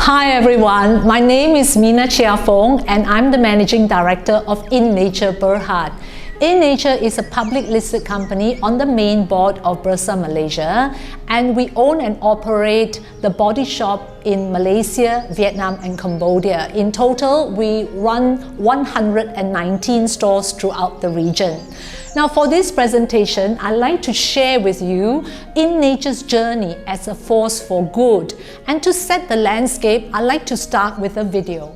Hi everyone, my name is Mina Cheah and I'm the Managing Director of InNature Bhd. InNature is a public listed company on the main board of Bursa Malaysia, and we own and operate the body shop in Malaysia, Vietnam and Cambodia. In total, we run 119 stores throughout the region. Now for this presentation, I'd like to share with you InNature's journey as a force for good. And to set the landscape, I'd like to start with a video.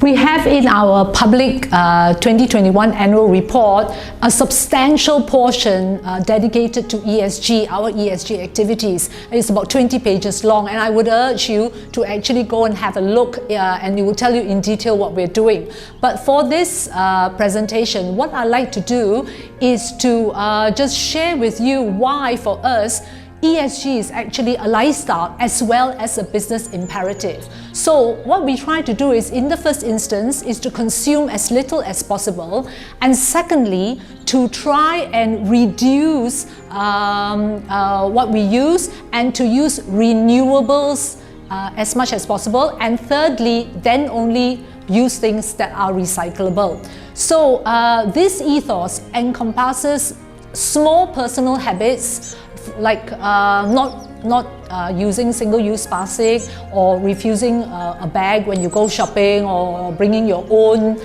We have in our public 2021 annual report a substantial portion dedicated to ESG, our ESG activities. It's about 20 pages long, and I would urge you to actually go and have a look and it will tell you in detail what we're doing. But for this presentation, what I like to do is to just share with you why for us ESG is actually a lifestyle as well as a business imperative. So what we try to do is, in the first instance, is to consume as little as possible, and secondly, to try and reduce what we use and to use renewables as much as possible, and thirdly, then only use things that are recyclable. So this ethos encompasses small personal habits like not using single-use plastic, or refusing a bag when you go shopping, or bringing your own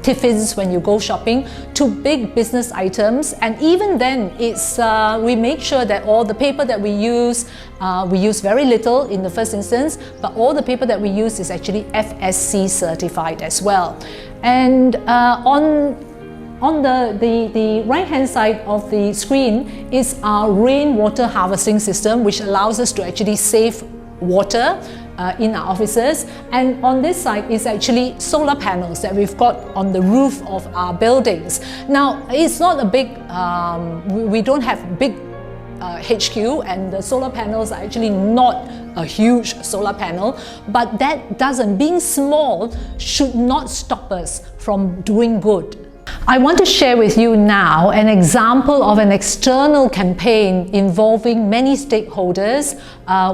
tiffins when you go shopping, to big business items. And even then, it's we make sure that all the paper that we use very little in the first instance, but all the paper that we use is actually FSC certified as well. And on the right-hand side of the screen is our rainwater harvesting system, which allows us to actually save water in our offices. And on this side is actually solar panels that we've got on the roof of our buildings. Now, it's not a big, we don't have big HQ, and the solar panels are actually not a huge solar panel, but that doesn't, being small, should not stop us from doing good. I want to share with you now an example of an external campaign involving many stakeholders,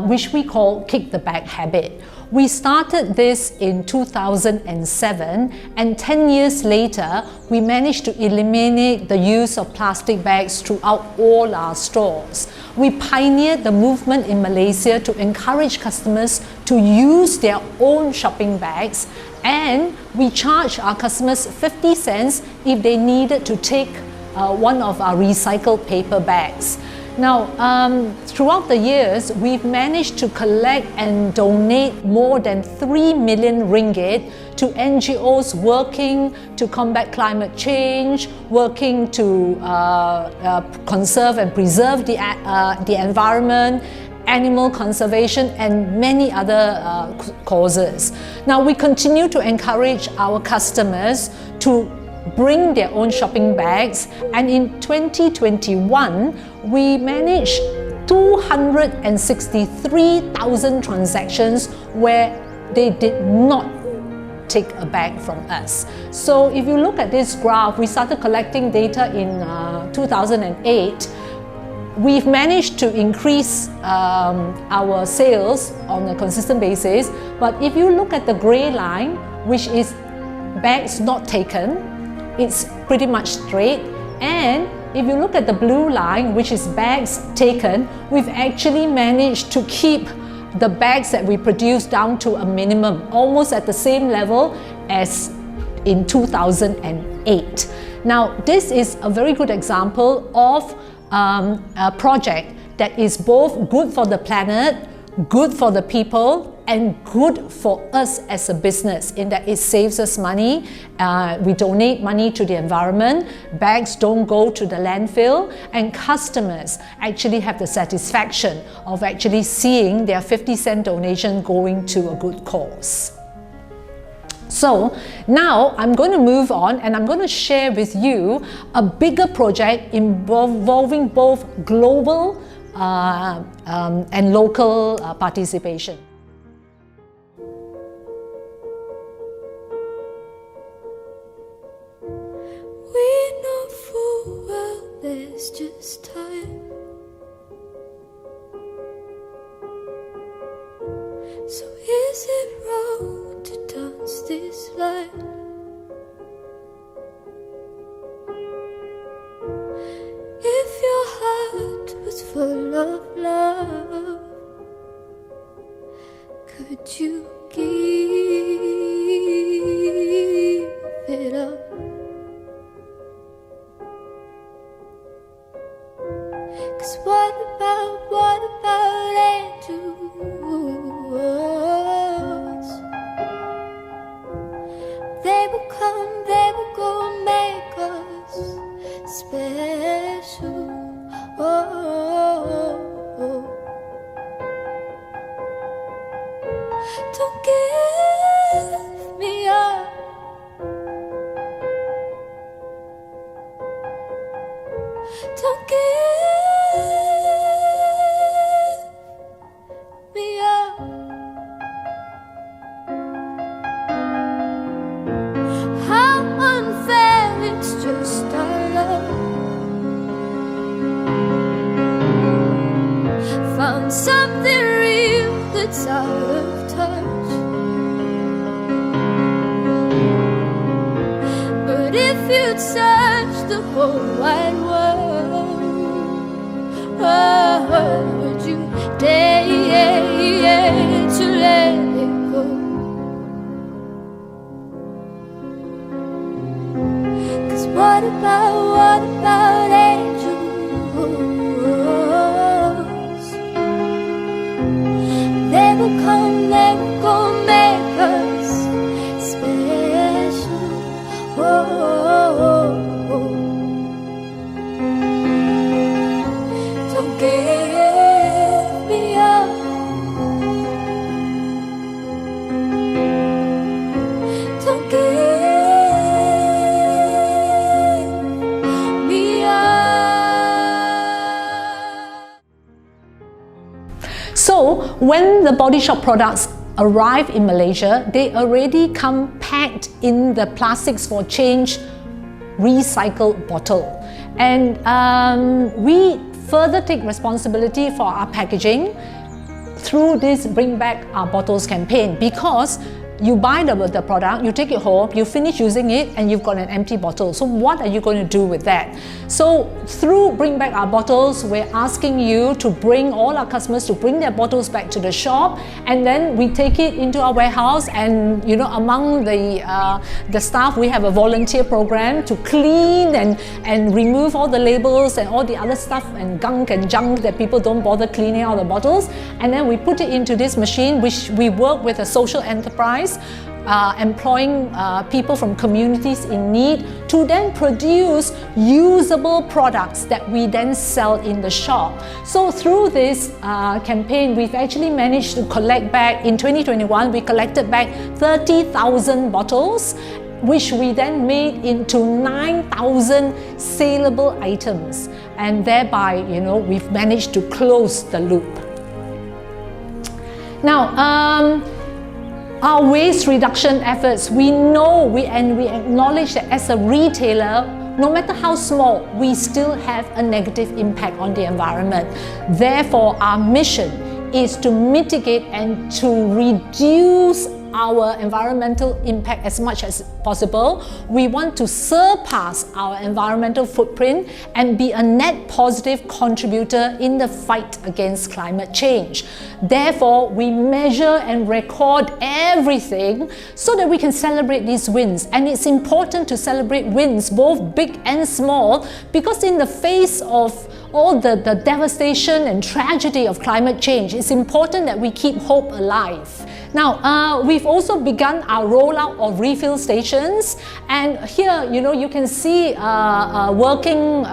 which we call Kick the Bag Habit. We started this in 2007, and 10 years later, we managed to eliminate the use of plastic bags throughout all our stores. We pioneered the movement in Malaysia to encourage customers to use their own shopping bags, and we charged our customers 50 cents if they needed to take one of our recycled paper bags. Now, throughout the years, we've managed to collect and donate more than 3 million ringgit to NGOs working to combat climate change, working to conserve and preserve the environment, animal conservation, and many other causes. Now, we continue to encourage our customers to bring their own shopping bags, and in 2021, we managed 263,000 transactions where they did not take a bag from us. So if you look at this graph, we started collecting data in 2008. we've managed to increase our sales on a consistent basis. But if you look at the grey line, which is bags not taken, it's pretty much straight. And if you look at the blue line, which is bags taken, we've actually managed to keep the bags that we produce down to a minimum, almost at the same level as in 2008. Now, this is a very good example of a project that is both good for the planet, good for the people, and good for us as a business, in that it saves us money. We donate money to the environment, bags don't go to the landfill, and customers actually have the satisfaction of actually seeing their 50-cent donation going to a good cause. So now I'm going to move on, and I'm going to share with you a bigger project involving both global and local participation. We know full well there's just time, so is it wrong to dance this line? If your heart was full of love, could you give it up? 'Cause what about angels? They will come, they will go, make us special. Don't give me up. Don't give me up. How unfair, it's just our love. Found something real that's out of touch. But if you'd search the whole wide world, would you dare to let it go? 'Cause what about angels? They will come, they will go, make us special. Don't give me up. Don't give me up. So when the Body Shop products arrive in Malaysia, they already come packed in the plastics for change recycled bottle. And we further take responsibility for our packaging through this Bring Back Our Bottles campaign, because you buy the product, you take it home, you finish using it, and you've got an empty bottle. So what are you going to do with that? So through Bring Back Our Bottles, we're asking you to bring all our customers to bring their bottles back to the shop, and then we take it into our warehouse, and among the staff, we have a volunteer program to clean and remove all the labels and all the other stuff and gunk and junk that people don't bother cleaning out the bottles. And then we put it into this machine, which we work with a social enterprise, employing people from communities in need to then produce usable products that we then sell in the shop. So through this campaign, we've actually managed to collect back, in 2021, we collected back 30,000 bottles, which we then made into 9,000 saleable items. And thereby, we've managed to close the loop. Now, our waste reduction efforts, we know and we acknowledge that as a retailer, no matter how small, we still have a negative impact on the environment. Therefore, our mission is to mitigate and to reduce our environmental impact as much as possible. We want to surpass our environmental footprint and be a net positive contributor in the fight against climate change. Therefore, we measure and record everything so that we can celebrate these wins. And it's important to celebrate wins, both big and small, because in the face of all the devastation and tragedy of climate change, it's important that we keep hope alive. Now, we've also begun our rollout of refill stations, and here, you can see a working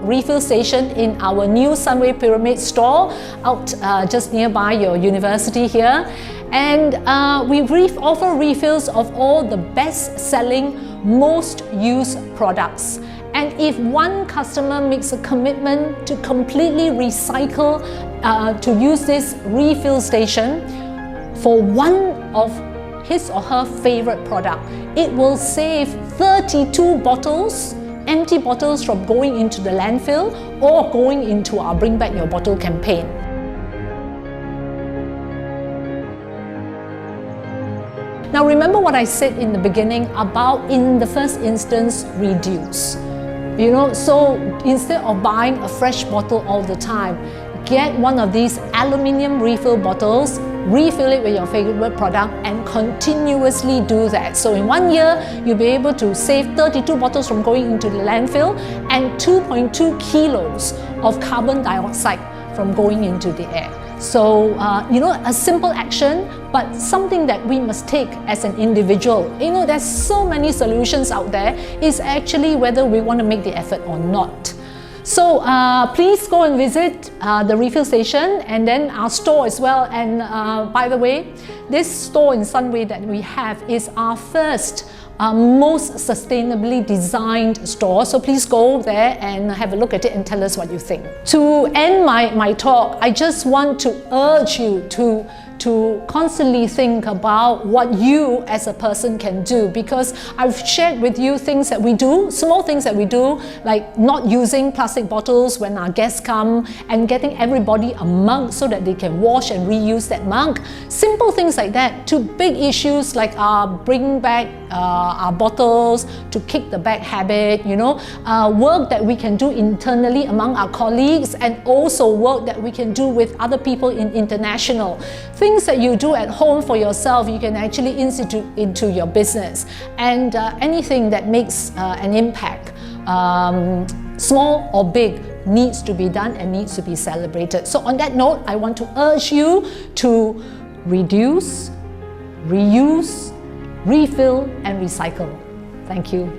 refill station in our new Sunway Pyramid store out just nearby your university here. And we offer refills of all the best-selling, most used products. And if one customer makes a commitment to completely recycle, to use this refill station for one of his or her favorite product, it will save 32 bottles, empty bottles, from going into the landfill or going into our Bring Back Your Bottle campaign. Now remember what I said in the beginning about, in the first instance, reduce. So instead of buying a fresh bottle all the time, get one of these aluminium refill bottles, refill it with your favorite product, and continuously do that. So in 1 year, you'll be able to save 32 bottles from going into the landfill and 2.2 kilos of carbon dioxide from going into the air. So, a simple action, but something that we must take as an individual. There's so many solutions out there. It's actually whether we want to make the effort or not. So please go and visit the refill station and then our store as well. And by the way, this store in Sunway that we have is our first most sustainably designed store. So please go there and have a look at it and tell us what you think. To end my talk, I just want to urge you to constantly think about what you as a person can do, because I've shared with you things that we do, small things that we do, like not using plastic bottles when our guests come and getting everybody a mug so that they can wash and reuse that mug. Simple things like that, to big issues like bringing back our bottles, to kick the bag habit, work that we can do internally among our colleagues, and also work that we can do with other people in international. Things that you do at home for yourself, you can actually institute into your business. And anything that makes an impact, small or big, needs to be done and needs to be celebrated. So on that note, I want to urge you to reduce, reuse, refill and recycle. Thank you.